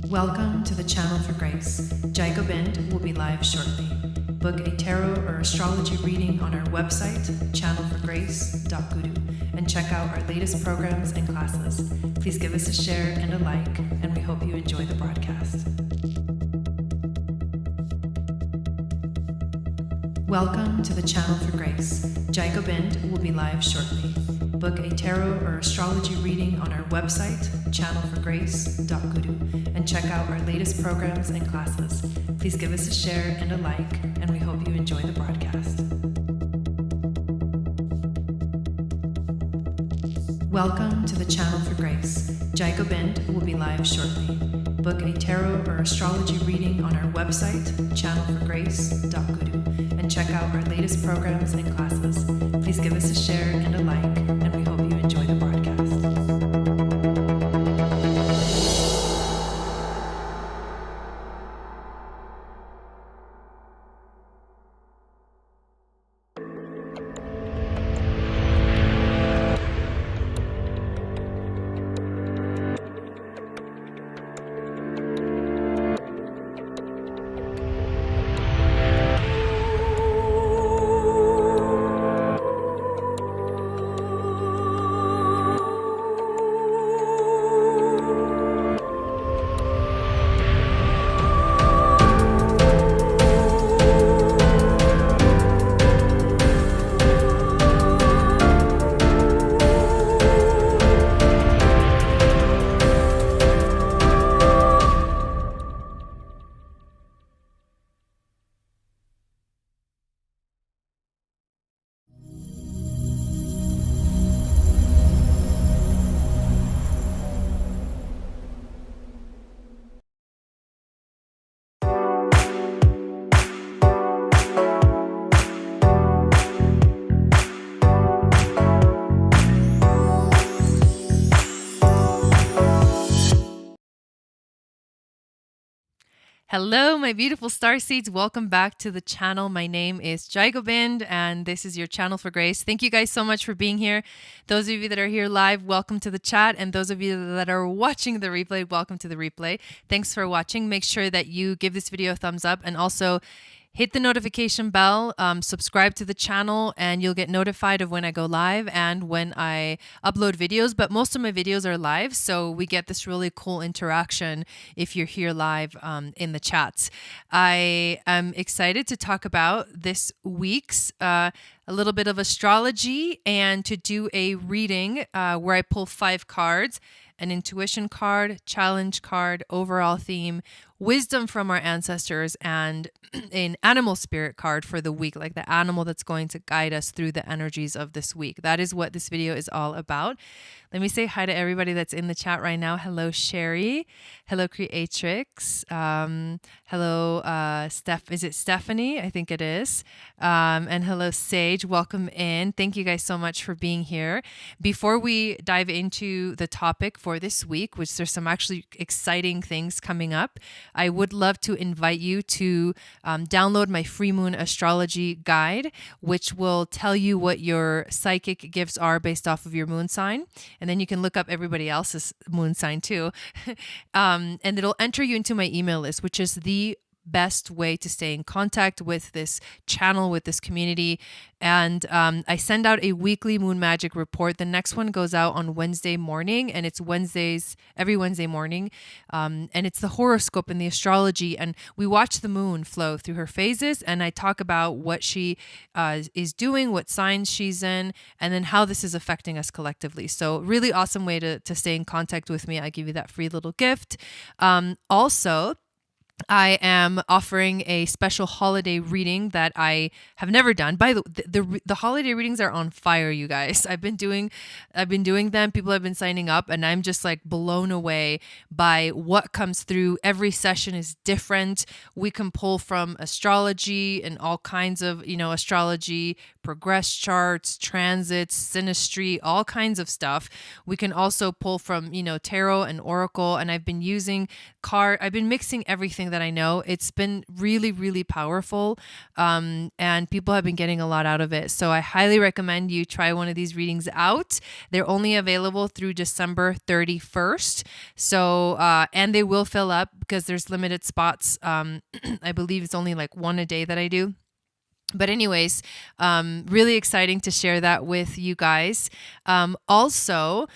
Welcome to the Channel for Grace. Gobind will be live shortly. Book a tarot or astrology reading on our website, channelforgrace.guru, and check out our latest programs and classes. Please give us a share and a like, and we hope you enjoy the broadcast. Welcome to the Channel for Grace. Gobind will be live shortly. Book a tarot or astrology reading on our website, channelforgrace.guru, and check out our latest programs and classes. Please give us a share and a like, and we hope you enjoy the broadcast. Welcome to the Channel for Grace. Gobind will be live shortly. Book a tarot or astrology reading on our website, channelforgrace.guru, and check out our latest programs and classes. Please give us a share and a like, and we hope you enjoy the broadcast. Hello, my beautiful star seeds. Welcome back to the channel. My name is Gobind, and this is your Channel for Grace. Thank you guys so much for being here. Those of you that are here live, welcome to the chat. And those of you that are watching the replay, welcome to the replay. Thanks for watching. Make sure that you give this video a thumbs up and also hit the notification bell, subscribe to the channel, and you'll get notified of when I go live and when I upload videos. But most of my videos are live, so we get this really cool interaction if you're here live in the chats. I am excited to talk about this week's a little bit of astrology and to do a reading where I pull 5 cards. An intuition card, challenge card, overall theme, wisdom from our ancestors, and an animal spirit card for the week, like the animal that's going to guide us through the energies of this week. That is what this video is all about. Let me say hi to everybody that's in the chat right now. Hello, Sherry. Hello, Creatrix. Hello, is it Stephanie? I think it is. And hello, Sage. Welcome in. Thank you guys so much for being here. Before we dive into the topic for this week, which there's some actually exciting things coming up, I would love to invite you to download my free moon astrology guide, which will tell you what your psychic gifts are based off of your moon sign. And then you can look up everybody else's moon sign too. And it'll enter you into my email list, which is the best way to stay in contact with this channel, with this community. And I send out a weekly moon magic report. The next one goes out on Wednesday morning, and it's every Wednesday morning. And it's the horoscope and the astrology. And we watch the moon flow through her phases. And I talk about what she is doing, what signs she's in, and then how this is affecting us collectively. So really awesome way to stay in contact with me. I give you that free little gift. Also, I am offering a special holiday reading that I have never done. By the holiday readings are on fire, you guys. I've been doing them. People have been signing up, and I'm just like blown away by what comes through. Every session is different. We can pull from astrology and all kinds of, astrology progress charts, transits, synastry, all kinds of stuff. We can also pull from, tarot and oracle. And I've been using I've been mixing everything that I know. It's been really, really powerful. And people have been getting a lot out of it. So I highly recommend you try one of these readings out. They're only available through December 31st. So, and they will fill up because there's limited spots. I believe it's only like one a day that I do. But anyways, really exciting to share that with you guys. Also,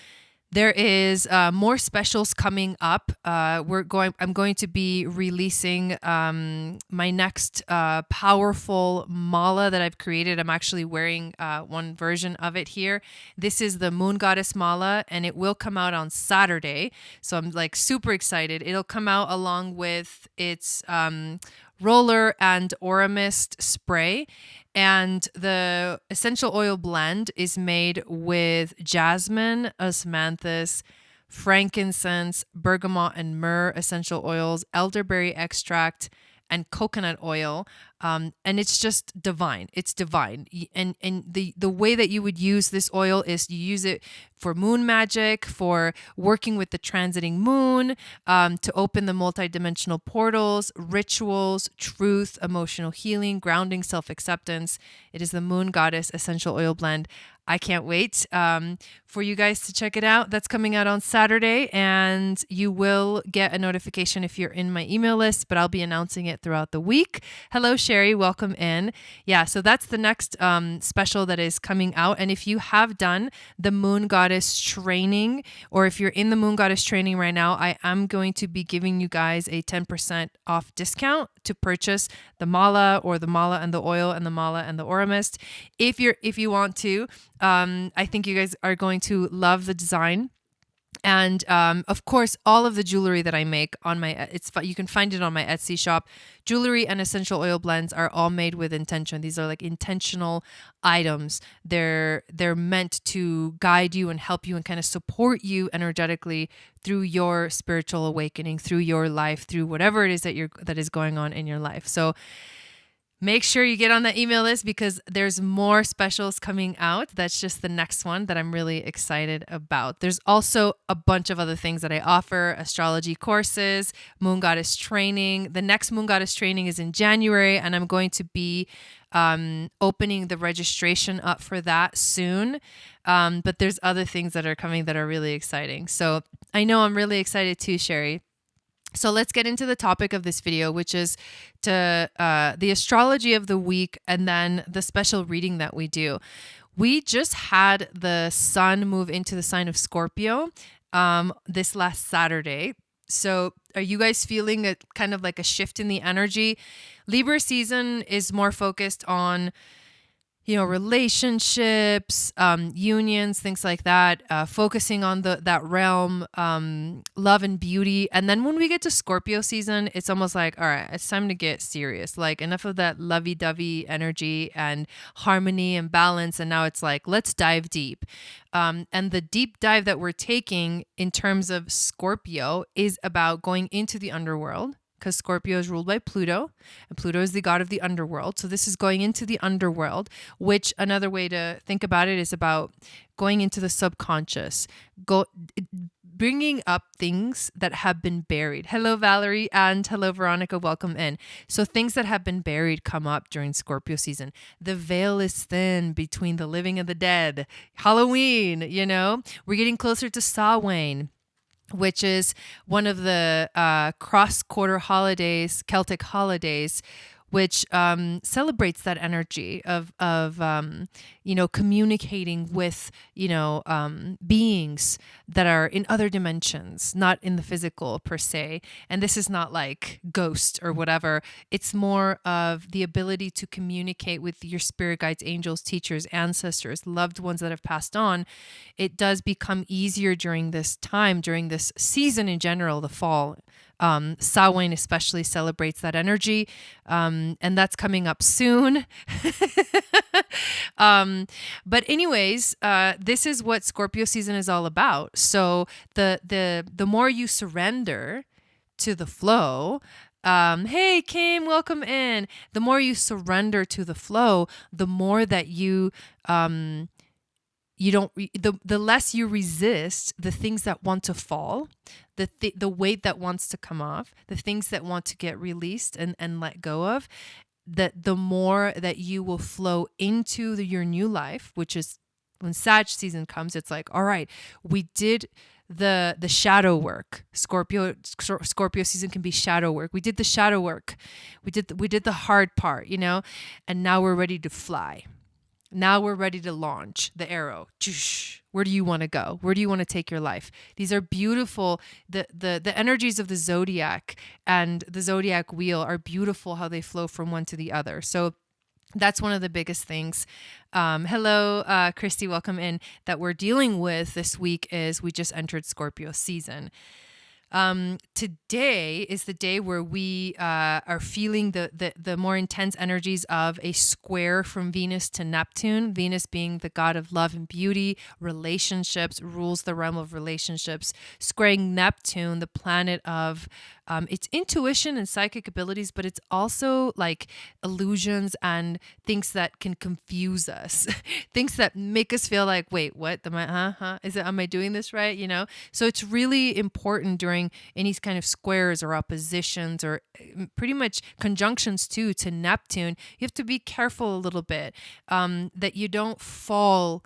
there is more specials coming up. I'm going to be releasing my next powerful mala that I've created. I'm actually wearing one version of it here. This is the Moon Goddess Mala, and it will come out on Saturday. So I'm like super excited. It'll come out along with its roller and aura mist spray. And the essential oil blend is made with jasmine, osmanthus, frankincense, bergamot and myrrh essential oils, elderberry extract, and coconut oil. And it's just divine. It's divine. And the way that you would use this oil is you use it for moon magic, for working with the transiting moon, to open the multidimensional portals, rituals, truth, emotional healing, grounding, self-acceptance. It is the Moon Goddess Essential Oil Blend. I can't wait for you guys to check it out. That's coming out on Saturday, and you will get a notification if you're in my email list, but I'll be announcing it throughout the week. Hello, Sherry. Welcome in. Yeah, so that's the next special that is coming out. And if you have done the Moon Goddess training, or if you're in the Moon Goddess training right now, I am going to be giving you guys a 10% off discount to purchase the mala, or the mala and the oil, and the mala and the aura mist. If you want to, I think you guys are going to love the design. And of course, all of the jewelry that I make on you can find it on my Etsy shop. Jewelry and essential oil blends are all made with intention. These are like intentional items. They're meant to guide you and help you and kind of support you energetically through your spiritual awakening, through your life, through whatever it is that is going on in your life. So make sure you get on that email list, because there's more specials coming out. That's just the next one that I'm really excited about. There's also a bunch of other things that I offer: astrology courses, Moon Goddess training. The next Moon Goddess training is in January, and I'm going to be opening the registration up for that soon. But there's other things that are coming that are really exciting. So I know I'm really excited too, Sherry. So let's get into the topic of this video, which is the astrology of the week, and then the special reading that we do. We just had the sun move into the sign of Scorpio this last Saturday. So are you guys feeling a kind of like a shift in the energy? Libra season is more focused on relationships, unions, things like that, focusing on that realm, love and beauty. And then when we get to Scorpio season, it's almost like, all right, it's time to get serious. Like, enough of that lovey-dovey energy and harmony and balance. And now it's like, let's dive deep. And the deep dive that we're taking in terms of Scorpio is about going into the underworld, because Scorpio is ruled by Pluto, and Pluto is the god of the underworld. So this is going into the underworld, which another way to think about it is about going into the subconscious, bringing up things that have been buried. Hello, Valerie, and hello, Veronica. Welcome in. So things that have been buried come up during Scorpio season. The veil is thin between the living and the dead. Halloween, we're getting closer to Samhain, which is one of the cross-quarter holidays, Celtic holidays, which celebrates that energy of communicating with, beings that are in other dimensions, not in the physical per se. And this is not like ghost or whatever. It's more of the ability to communicate with your spirit guides, angels, teachers, ancestors, loved ones that have passed on. It does become easier during this time, during this season in general, the fall. Samhain especially celebrates that energy, and that's coming up soon. But anyways, this is what Scorpio season is all about. So the more you surrender to the flow, Hey, Kim, welcome in. The more you surrender to the flow, the more that you don't the less you resist the things that want to fall, the weight that wants to come off, the things that want to get released and let go of, that the more that you will flow into your new life, which is when Sag season comes. It's like, all right, we did the shadow work. Scorpio season can be shadow work. We did the shadow work. We did the hard part, and now we're ready to fly. Now we're ready to launch the arrow. Where do you want to go? Where do you want to take your life? These are beautiful. The energies of the zodiac and the zodiac wheel are beautiful, how they flow from one to the other. So that's one of the biggest things. Hello, Christy, welcome in. That we're dealing with this week is we just entered Scorpio season. Today is the day where we are feeling the more intense energies of a square from Venus to Neptune. Venus being the god of love and beauty, relationships, rules the realm of relationships. Squaring Neptune, the planet of it's intuition and psychic abilities, but it's also like illusions and things that can confuse us, things that make us feel like, wait, what? Am I doing this right? So it's really important during any kind of squares or oppositions or pretty much conjunctions too to Neptune. You have to be careful a little bit that you don't fall.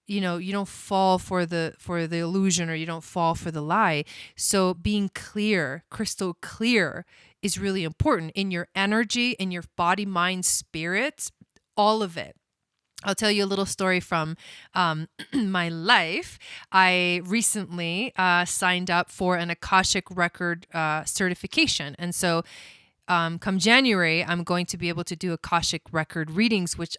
You don't fall for the illusion, or you don't fall for the lie. So being clear, crystal clear, is really important in your energy, in your body, mind, spirit, all of it. I'll tell you a little story from my life. I recently signed up for an Akashic Record certification. And so come January, I'm going to be able to do Akashic Record readings, which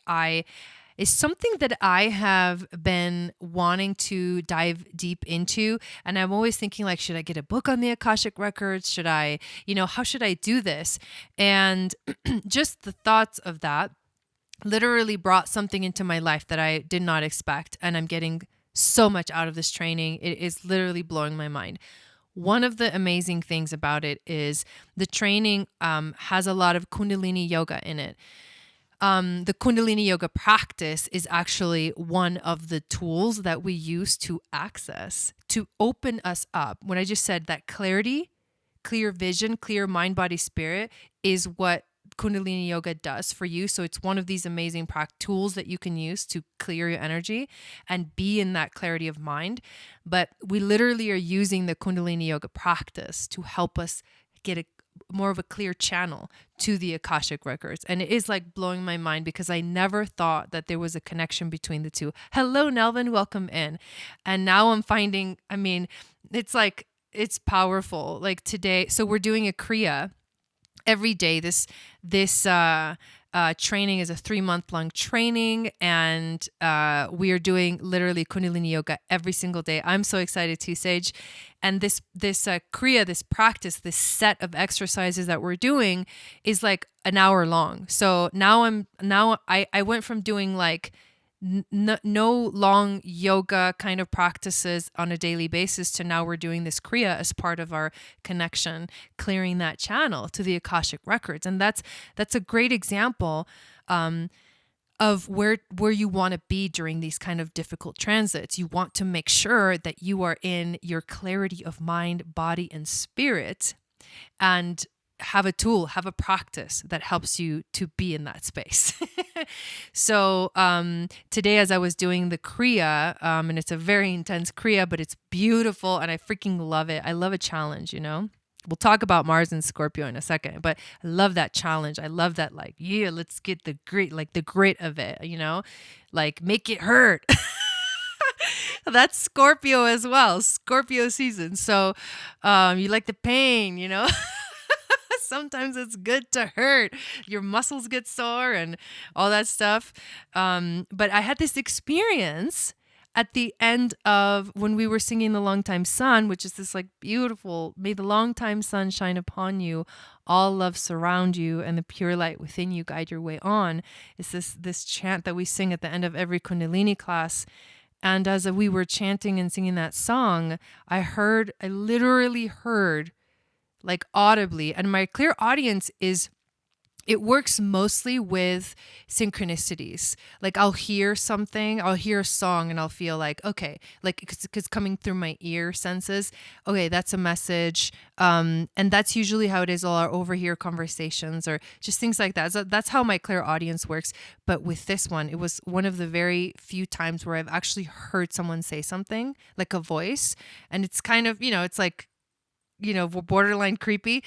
is something that I have been wanting to dive deep into. And I'm always thinking, like, should I get a book on the Akashic Records? Should I, how should I do this? And just the thoughts of that literally brought something into my life that I did not expect. And I'm getting so much out of this training. It is literally blowing my mind. One of the amazing things about it is the training has a lot of Kundalini yoga in it. The Kundalini yoga practice is actually one of the tools that we use to access, to open us up. When I just said that clarity, clear vision, clear mind, body, spirit is what Kundalini yoga does for you. So it's one of these amazing tools that you can use to clear your energy and be in that clarity of mind. But we literally are using the Kundalini yoga practice to help us get more of a clear channel to the Akashic Records. And it is like blowing my mind because I never thought that there was a connection between the two. Hello, Nelvin, welcome in. And now I'm finding, it's like, it's powerful. Like today, so we're doing a Kriya every day. This training is a 3-month-long training, and we are doing literally Kundalini yoga every single day. I'm so excited too, Sage. And this Kriya, this practice, this set of exercises that we're doing is like an hour long. So now I went from doing like no long yoga kind of practices on a daily basis to now we're doing this Kriya as part of our connection, clearing that channel to the Akashic Records. And that's a great example of where you want to be during these kind of difficult transits. You want to make sure that you are in your clarity of mind, body, and spirit, and have a tool, have a practice that helps you to be in that space. So today, as I was doing the Kriya, and it's a very intense Kriya, but it's beautiful and I freaking love it. I love a challenge, We'll talk about Mars and Scorpio in a second, but I love that challenge. I love that, like, yeah, let's get the grit of it, like make it hurt. That's Scorpio as well, Scorpio season. So you like the pain, Sometimes it's good to hurt. Your muscles get sore and all that stuff. But I had this experience at the end of when we were singing The Longtime Sun, which is this like beautiful, may the longtime sun shine upon you, all love surround you, and the pure light within you guide your way on. It's this chant that we sing at the end of every Kundalini class. And as we were chanting and singing that song, I literally heard like audibly. And my clear audience it works mostly with synchronicities. Like I'll hear something, I'll hear a song and I'll feel like, okay, like it's coming through my ear senses. Okay, that's a message. And that's usually how it is all our overhear conversations or just things like that. So that's how my clear audience works. But with this one, it was one of the very few times where I've actually heard someone say something, like a voice. And it's kind of, it's like, borderline creepy.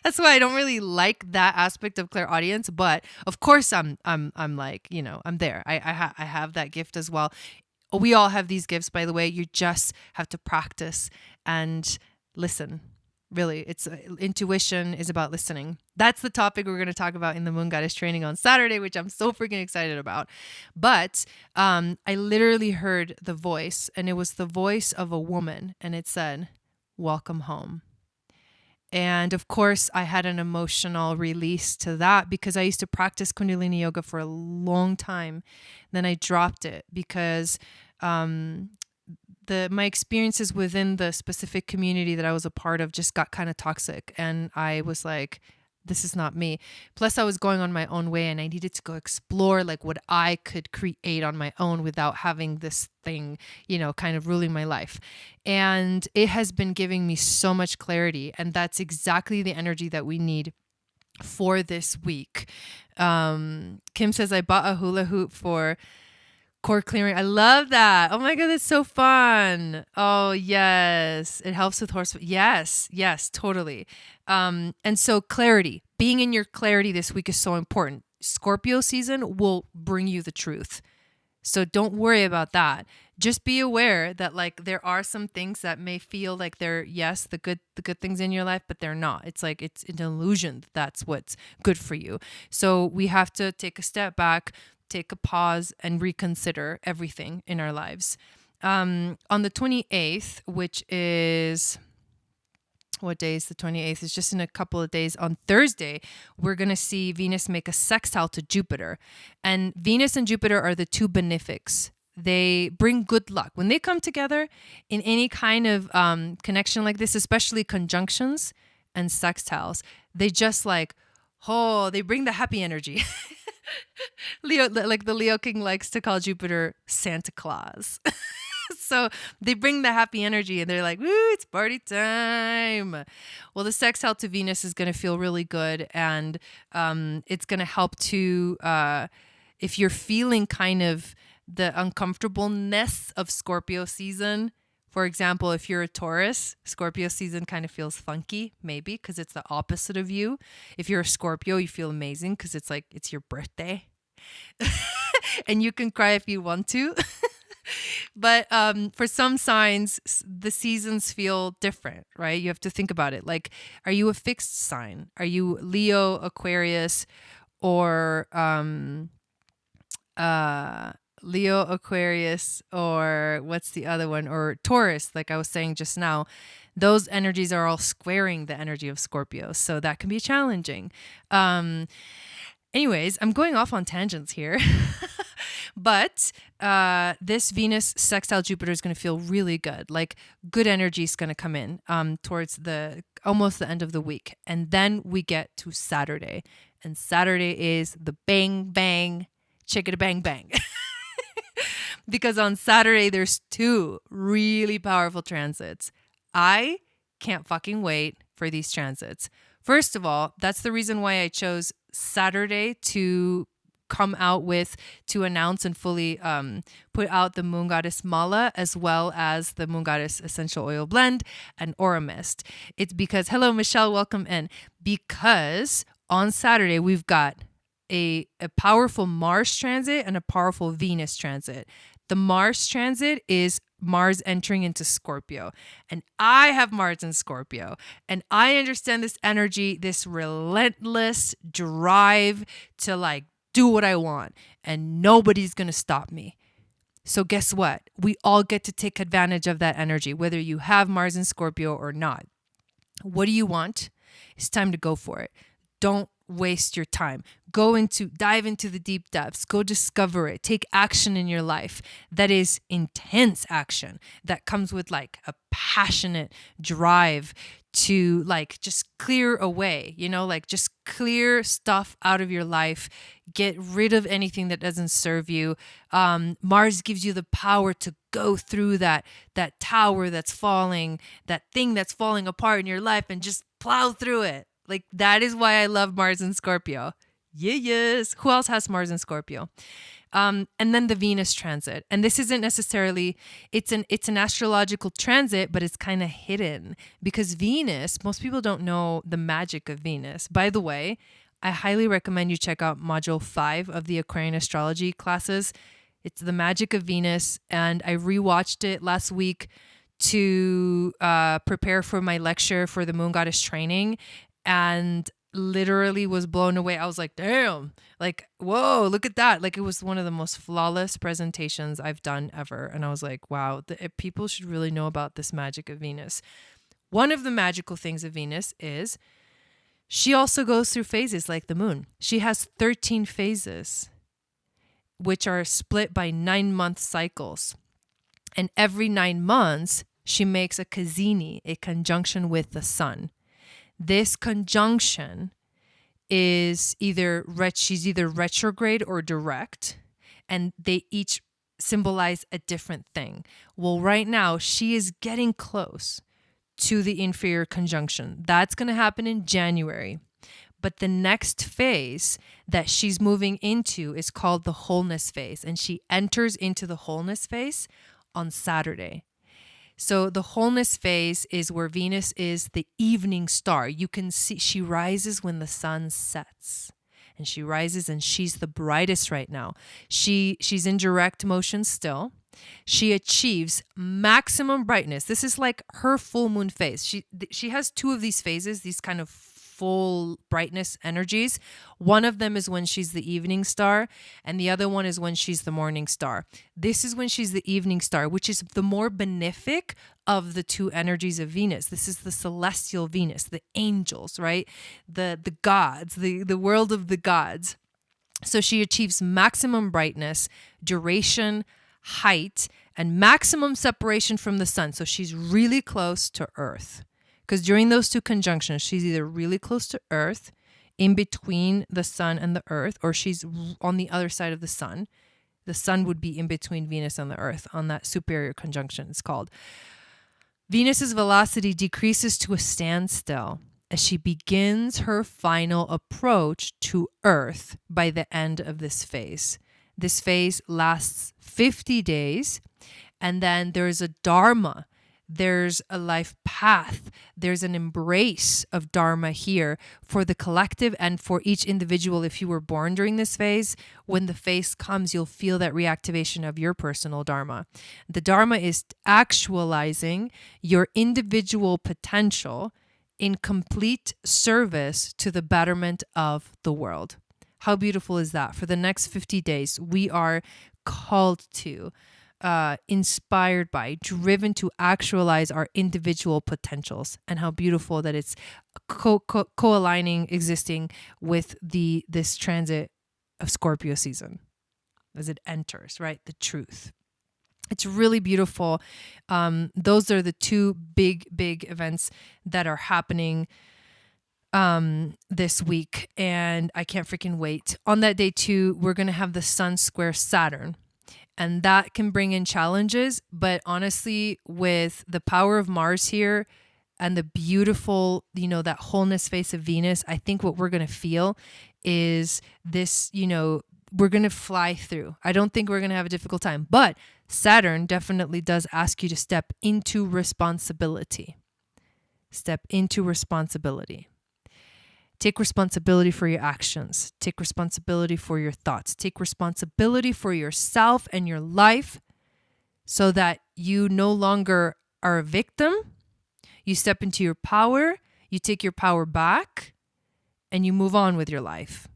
That's why I don't really like that aspect of clairaudience. But of course, I'm like, I'm there. I have that gift as well. We all have these gifts, by the way. You just have to practice and listen. Really, it's intuition is about listening. That's the topic we're going to talk about in the Moon Goddess training on Saturday, which I'm so freaking excited about. But I literally heard the voice, and it was the voice of a woman, and it said, "Welcome home." And of course, I had an emotional release to that because I used to practice Kundalini yoga for a long time. Then I dropped it because my experiences within the specific community that I was a part of just got kind of toxic. And I was like, this is not me. Plus, I was going on my own way and I needed to go explore like what I could create on my own without having this thing, kind of ruling my life. And it has been giving me so much clarity. And that's exactly the energy that we need for this week. Kim says, I bought a hula hoop for core clearing. I love that. Oh my God, that's so fun. Oh yes. It helps with horse. Yes, totally. And so clarity, being in your clarity this week is so important. Scorpio season will bring you the truth. So don't worry about that. Just be aware that like there are some things that may feel like they're, yes, the good things in your life, but they're not. It's like it's an illusion that that's what's good for you. So we have to take a step back, take a pause, and reconsider everything in our lives. On the 28th, which is, what day is the 28th? It's just in a couple of days. On Thursday, we're going to see Venus make a sextile to Jupiter. And Venus and Jupiter are the two benefics. They bring good luck. When they come together in any kind of connection like this, especially conjunctions and sextiles, they just like, they bring the happy energy. Leo, like the Leo King likes to call Jupiter Santa Claus. So they bring the happy energy and they're like, woo, it's party time. Well, the sextile to Venus is going to feel really good. And it's going to help to, if you're feeling kind of the uncomfortableness of Scorpio season, for example, if you're a Taurus, Scorpio season kind of feels funky, maybe, because it's the opposite of you. If you're a Scorpio, you feel amazing because it's like, it's your birthday. And you can cry if you want to. But for some signs, the seasons feel different, right? You have to think about it. Like, are you a fixed sign? Are you Leo, Aquarius, or Leo, Aquarius, or what's the other one? Or Taurus, like I was saying just now. Those energies are all squaring the energy of Scorpio. So that can be challenging. Anyways, I'm going off on tangents here. But this Venus sextile Jupiter is going to feel really good. Like good energy is going to come in towards almost the end of the week. And then we get to Saturday. And Saturday is the bang, bang, chicka bang, bang. Because on Saturday, there's two really powerful transits. I can't fucking wait for these transits. First of all, that's the reason why I chose Saturday to come out with, to announce and fully put out the Moon Goddess Mala, as well as the Moon Goddess Essential Oil Blend and Aura Mist. It's because, hello, Michelle, welcome in. Because on Saturday, we've got a powerful Mars transit and a powerful Venus transit. The Mars transit is Mars entering into Scorpio. And I have Mars in Scorpio. And I understand this energy, this relentless drive to like do what I want. And nobody's going to stop me. So guess what? We all get to take advantage of that energy, whether you have Mars in Scorpio or not. What do you want? It's time to go for it. Don't waste your time. dive into the deep depths, go discover it, take action in your life that is intense action that comes with like a passionate drive to like just clear away, like just clear stuff out of your life, get rid of anything that doesn't serve you. Mars gives you the power to go through that tower that's falling, that thing that's falling apart in your life, and just plow through it. Like, that is why I love Mars in Scorpio. Yes. Who else has Mars in Scorpio? And then the Venus transit. And this isn't necessarily, it's an astrological transit, but it's kind of hidden because Venus, most people don't know the magic of Venus. By the way, I highly recommend you check out module 5 of the Aquarian astrology classes. It's the magic of Venus. And I rewatched it last week to prepare for my lecture for the Moon Goddess training, and literally was blown away. I was like, damn, like, whoa, look at that. Like, it was one of the most flawless presentations I've done ever. And I was like, wow, people should really know about this magic of Venus. One of the magical things of Venus is she also goes through phases like the moon. She has 13 phases, which are split by 9-month cycles. And every 9 months, she makes a cazini, a conjunction with the sun. This conjunction is she's either retrograde or direct, and they each symbolize a different thing. Well, right now, she is getting close to the inferior conjunction. That's going to happen in January. But the next phase that she's moving into is called the Wholeness Phase, and she enters into the Wholeness Phase on Saturday. So the Wholeness Phase is where Venus is the evening star. You can see she rises when the sun sets. And she rises and she's the brightest right now. She's in direct motion still. She achieves maximum brightness. This is like her full moon phase. She has 2 of these phases, these kind of full brightness energies. One of them is when she's the evening star, and the other one is when she's the morning star. This is when she's the evening star, which is the more benefic of the 2 energies of Venus. This is the celestial Venus, the angels, right? The gods, the world of the gods. So she achieves maximum brightness, duration, height, and maximum separation from the sun. So she's really close to Earth. Because during those 2 conjunctions, she's either really close to Earth, in between the sun and the Earth, or she's on the other side of the sun. The sun would be in between Venus and the Earth on that superior conjunction, it's called. Venus's velocity decreases to a standstill as she begins her final approach to Earth by the end of this phase. This phase lasts 50 days, and then there's a dharma. There's a life path. There's an embrace of dharma here for the collective and for each individual. If you were born during this phase, when the phase comes, you'll feel that reactivation of your personal dharma. The dharma is actualizing your individual potential in complete service to the betterment of the world. How beautiful is that? For the next 50 days, we are called to, inspired by, driven to actualize our individual potentials. And how beautiful that it's co-aligning, existing with this transit of Scorpio season as it enters, right? The truth. It's really beautiful. Those are the 2 big events that are happening this week, and I can't freaking wait. On that day too, we're going to have the Sun square Saturn. And that can bring in challenges, but honestly, with the power of Mars here and the beautiful, that wholeness phase of Venus, I think what we're going to feel is this, we're going to fly through. I don't think we're going to have a difficult time, but Saturn definitely does ask you to step into responsibility. Step into responsibility. Take responsibility for your actions. Take responsibility for your thoughts. Take responsibility for yourself and your life so that you no longer are a victim. You step into your power, you take your power back, and you move on with your life.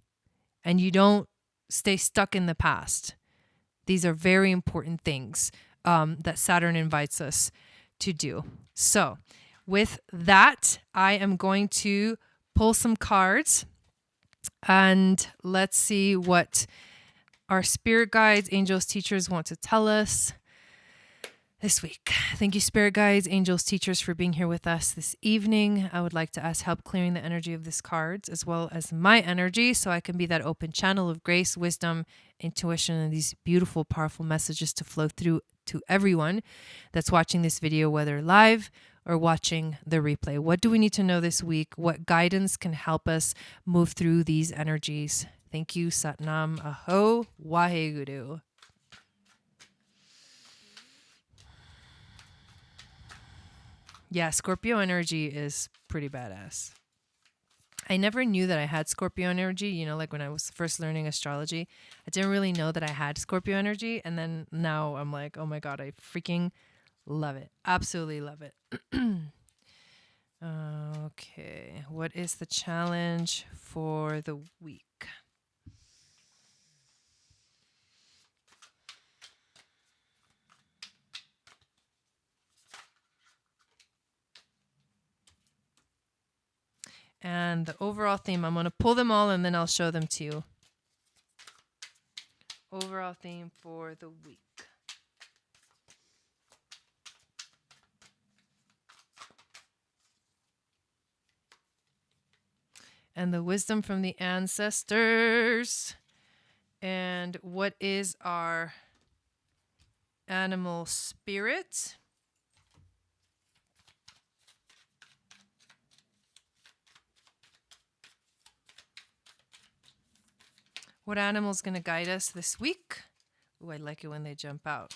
And you don't stay stuck in the past. These are very important things that Saturn invites us to do. So with that, I am going to pull some cards And let's see what our spirit guides, angels, teachers want to tell us this week. Thank you, spirit guides, angels, teachers, for being here with us this evening. I would like to ask help clearing the energy of these cards as well as my energy so I can be that open channel of grace, wisdom, intuition, and these beautiful, powerful messages to flow through to everyone that's watching this video, whether live or watching the replay. What do we need to know this week? What guidance can help us move through these energies? Thank you, Satnam, Aho, Waheguru. Yeah, Scorpio energy is pretty badass. I never knew that I had Scorpio energy. You know, like when I was first learning astrology, I didn't really know that I had Scorpio energy. And then now I'm like, oh my God, I freaking love it. Absolutely love it. Okay, what is the challenge for the week? And the overall theme, I'm going to pull them all and then I'll show them to you. Overall theme for the week. And the wisdom from the ancestors. And what is our animal spirit? What animal is going to guide us this week? Ooh, I like it when they jump out.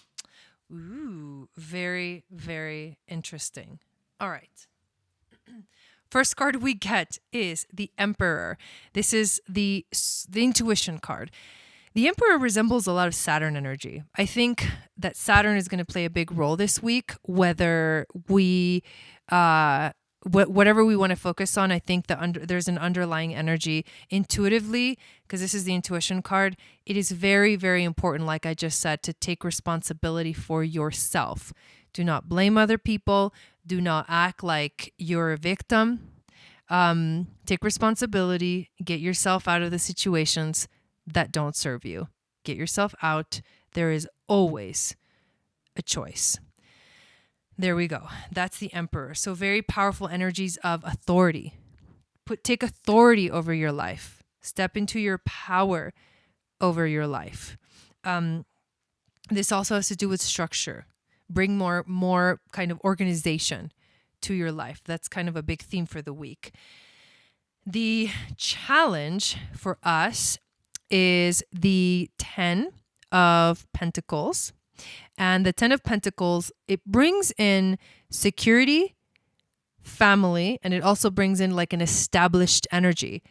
Ooh, very, very interesting. All right. First card we get is the Emperor. This is the intuition card. The Emperor resembles a lot of Saturn energy. I think that Saturn is going to play a big role this week, whether we whatever we want to focus on. I think there's an underlying energy intuitively, because this is the intuition card. It is very, very important, like I just said, to take responsibility for yourself. Do not blame other people. Do not act like you're a victim. Take responsibility. Get yourself out of the situations that don't serve you. Get yourself out. There is always a choice. There we go. That's the Emperor. So very powerful energies of authority. Take authority over your life. Step into your power over your life. This also has to do with structure. Bring more kind of organization to your life. That's kind of a big theme for the week. The challenge for us is the 10 of Pentacles. And the 10 of Pentacles, it brings in security, family, and it also brings in like an established energy.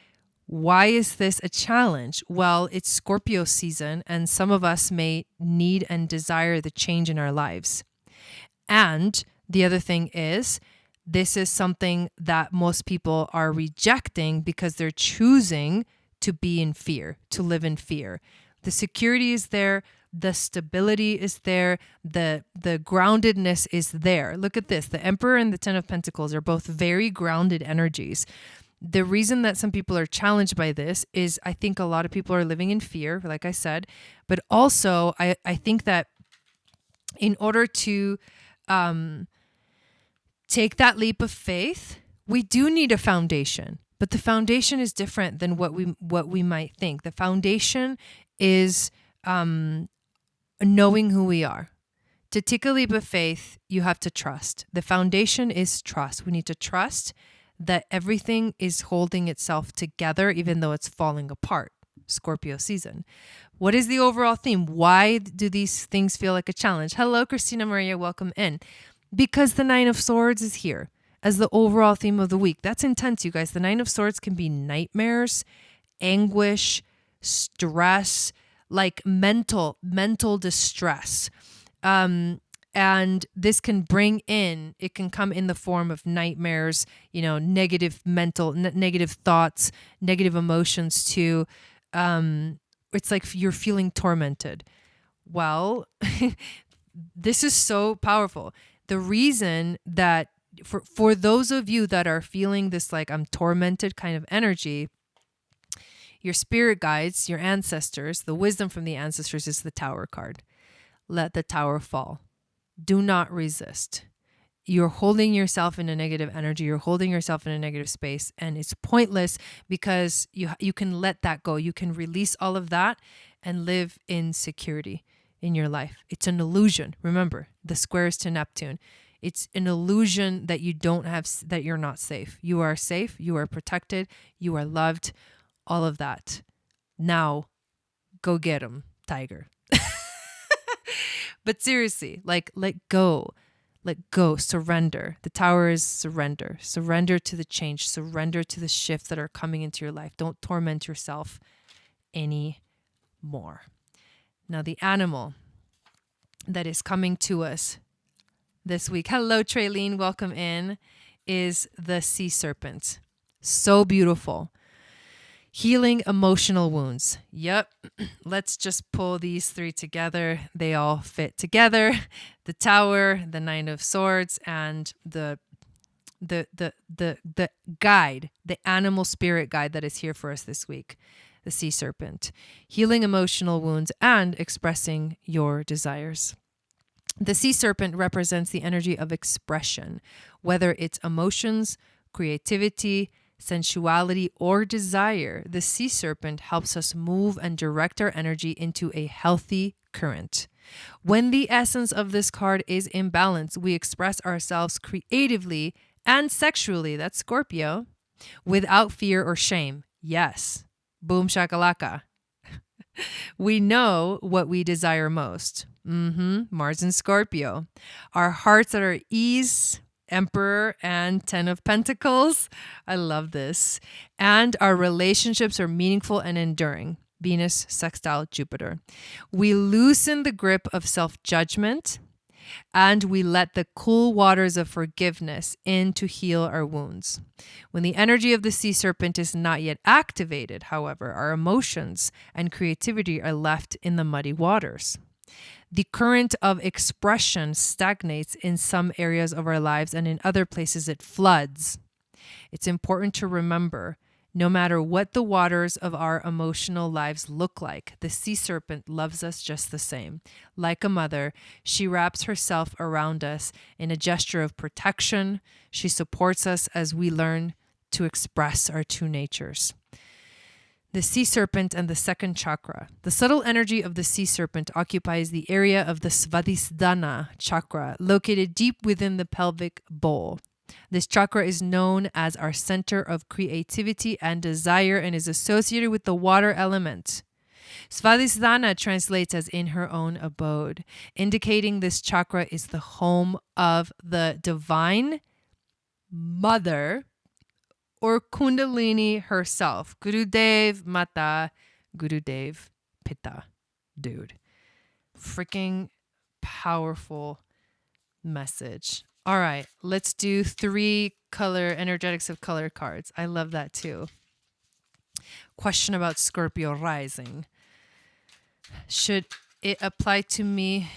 Why is this a challenge? Well, it's Scorpio season, and some of us may need and desire the change in our lives. And the other thing is, this is something that most people are rejecting because they're choosing to be in fear, to live in fear. The security is there. The stability is there. The groundedness is there. Look at this. The Emperor and the 10 of Pentacles are both very grounded energies. The reason that some people are challenged by this is I think a lot of people are living in fear, like I said, but also I think that in order to take that leap of faith, we do need a foundation, but the foundation is different than what we might think. The foundation is knowing who we are. To take a leap of faith, you have to trust. The foundation is trust. We need to trust that everything is holding itself together, even though it's falling apart. Scorpio season. What is the overall theme? Why do these things feel like a challenge? Hello, Christina Maria. Welcome in. Because the 9 of Swords is here as the overall theme of the week. That's intense, you guys. The 9 of Swords can be nightmares, anguish, stress, like mental distress. And this can it can come in the form of nightmares, negative negative thoughts, negative emotions too. It's like you're feeling tormented. Well, this is so powerful. The reason that for those of you that are feeling this, like I'm tormented kind of energy, Your spirit guides, your ancestors, the wisdom from the ancestors is the Tower card. Let the Tower fall. Do not resist. You're holding yourself in a negative energy. You're holding yourself in a negative space, and it's pointless because you can let that go. You can release all of that and live in security in your life. It's an illusion. Remember, the squares to Neptune. It's an illusion that you don't have, that you're not safe. You are safe. You are protected. You are loved. All of that. Now, go get him, tiger. But seriously, like, let go. Let go, surrender. The Tower is surrender. Surrender to the change. Surrender to the shifts that are coming into your life. Don't torment yourself anymore. Now, the animal that is coming to us this week, hello, Traylene, welcome in, is the sea serpent. So beautiful. Healing emotional wounds. Yep. Let's just pull these three together. They all fit together. The Tower, the Nine of Swords, and the guide, the animal spirit guide that is here for us this week, the sea serpent. Healing emotional wounds and expressing your desires. The sea serpent represents the energy of expression, whether it's emotions, creativity, sensuality, or desire. The sea serpent helps us move and direct our energy into a healthy current. When the essence of this card is in balance, we express ourselves creatively and sexually, that's Scorpio, without fear or shame. Yes. Boom shakalaka. We know what we desire most. Mars and Scorpio. Our hearts are at ease, Emperor and Ten of Pentacles. I love this. And our relationships are meaningful and enduring. Venus sextile Jupiter. We loosen the grip of self-judgment and we let the cool waters of forgiveness in to heal our wounds. When the energy of the sea serpent is not yet activated, however, our emotions and creativity are left in the muddy waters. The current of expression stagnates in some areas of our lives, and in other places it floods. It's important to remember, no matter what the waters of our emotional lives look like, the sea serpent loves us just the same. Like a mother, she wraps herself around us in a gesture of protection. She supports us as we learn to express our true natures. The sea serpent and the second chakra. The subtle energy of the sea serpent occupies the area of the Svadhisthana chakra, located deep within the pelvic bowl. This chakra is known as our center of creativity and desire and is associated with the water element. Svadhisthana translates as in her own abode, indicating this chakra is the home of the divine mother, or Kundalini herself. Gurudev Mata, Gurudev Pitta. Dude. Freaking powerful message. All right, let's do 3 color energetics of color cards. I love that too. Question about Scorpio rising. Should it apply to me?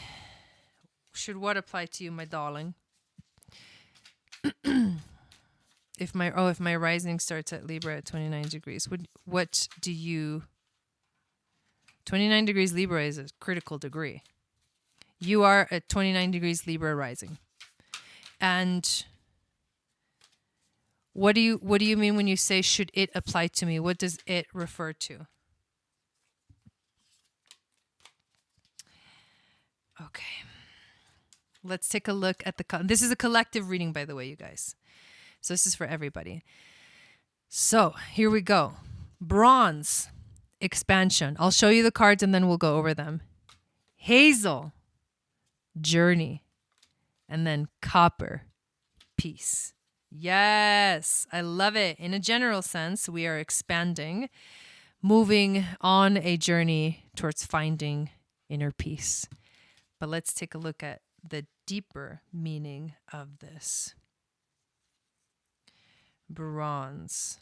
Should what apply to you, my darling? If my rising starts at Libra at 29 degrees, what do you... 29 degrees Libra is a critical degree. You are at 29 degrees Libra rising. And what do you mean when you say should it apply to me? What does it refer to? Okay. Let's take a look at this is a collective reading, by the way, you guys. So this is for everybody. So here we go. Bronze, expansion. I'll show you the cards and then we'll go over them. Hazel, journey. And then copper, peace. Yes, I love it. In a general sense, we are expanding, moving on a journey towards finding inner peace. But let's take a look at the deeper meaning of this. Bronze.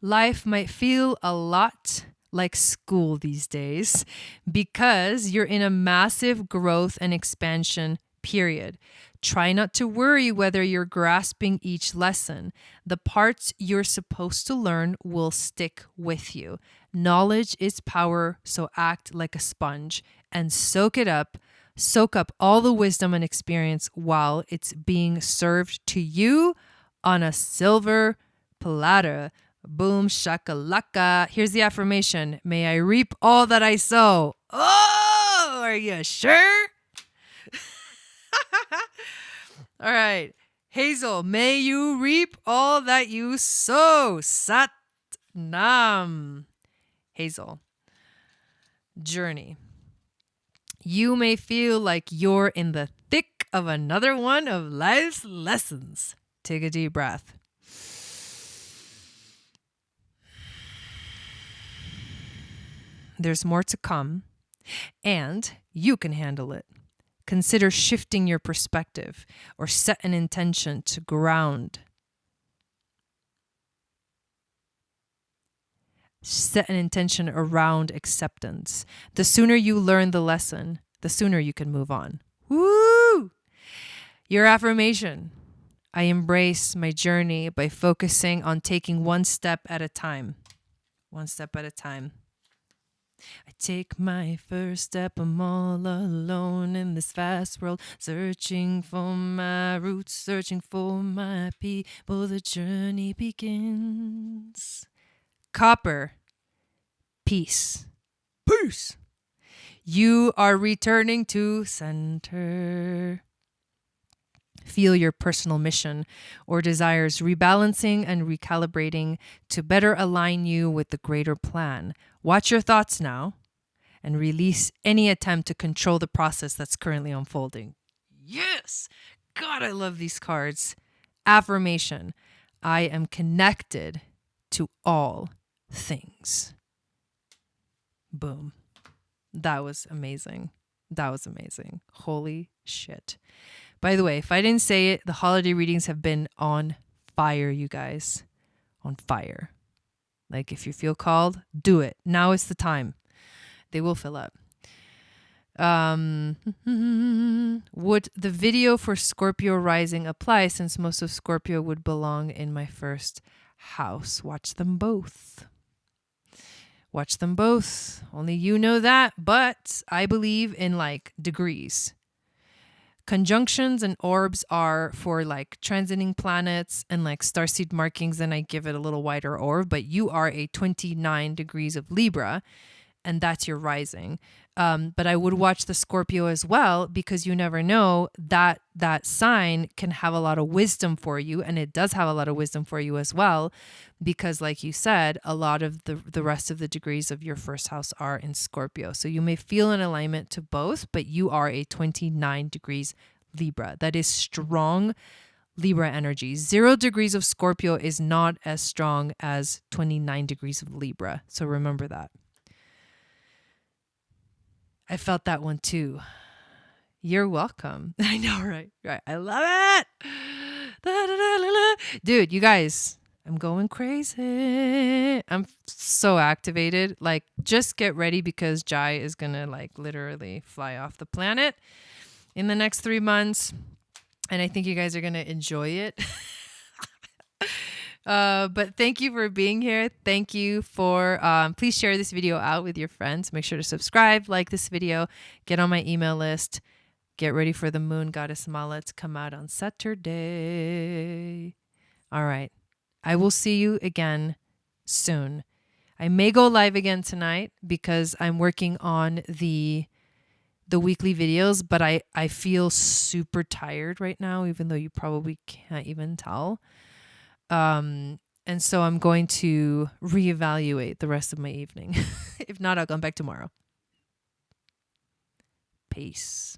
Life might feel a lot like school these days because you're in a massive growth and expansion period. Try not to worry whether you're grasping each lesson. The parts you're supposed to learn will stick with you. Knowledge is power, so act like a sponge and soak it up. Soak up all the wisdom and experience while it's being served to you on a silver platter. Boom shakalaka. Here's the affirmation. May I reap all that I sow. Oh, are you sure? All right. Hazel, may you reap all that you sow. Sat Nam. Hazel. Journey. You may feel like you're in the thick of another one of life's lessons. Take a deep breath. There's more to come, and you can handle it. Consider shifting your perspective or set an intention to ground. Set an intention around acceptance. The sooner you learn the lesson, the sooner you can move on. Woo! Your affirmation. I embrace my journey by focusing on taking one step at a time. One step at a time. I take my first step, I'm all alone in this fast world, searching for my roots, searching for my people, the journey begins. Copper, peace. Peace. You are returning to center. Feel your personal mission or desires rebalancing and recalibrating to better align you with the greater plan. Watch your thoughts now and release any attempt to control the process that's currently unfolding. Yes! God, I love these cards. Affirmation. I am connected to all things. Boom. That was amazing. That was amazing. Holy shit. By the way, if I didn't say it, the holiday readings have been on fire, you guys. On fire. Like, if you feel called, do it. Now is the time. They will fill up. Would the video for Scorpio rising apply, since most of Scorpio would belong in my first house? Watch them both. Watch them both. Only you know that, but I believe in like degrees. Conjunctions and orbs are for like transiting planets and like starseed markings, and I give it a little wider orb, but you are a 29 degrees of Libra, and that's your rising. But I would watch the Scorpio as well, because you never know, that sign can have a lot of wisdom for you, and it does have a lot of wisdom for you as well, because like you said, a lot of the rest of the degrees of your first house are in Scorpio. So you may feel an alignment to both, but you are a 29 degrees Libra. That is strong Libra energy. 0 degrees of Scorpio is not as strong as 29 degrees of Libra. So remember that. I felt that one too. You're welcome. I know, right? Right. I love it. Dude, you guys, I'm going crazy. I'm so activated. Like, just get ready, because Jai is going to like literally fly off the planet in the next 3 months. And I think you guys are going to enjoy it. But thank you for being here. Thank you for, please share this video out with your friends. Make sure to subscribe, like this video, get on my email list, get ready for the Moon Goddess Mala to come out on Saturday. All right. I will see you again soon. I may go live again tonight because I'm working on the weekly videos, but I feel super tired right now, even though you probably can't even tell. And so I'm going to reevaluate the rest of my evening. If not, I'll come back tomorrow. Peace.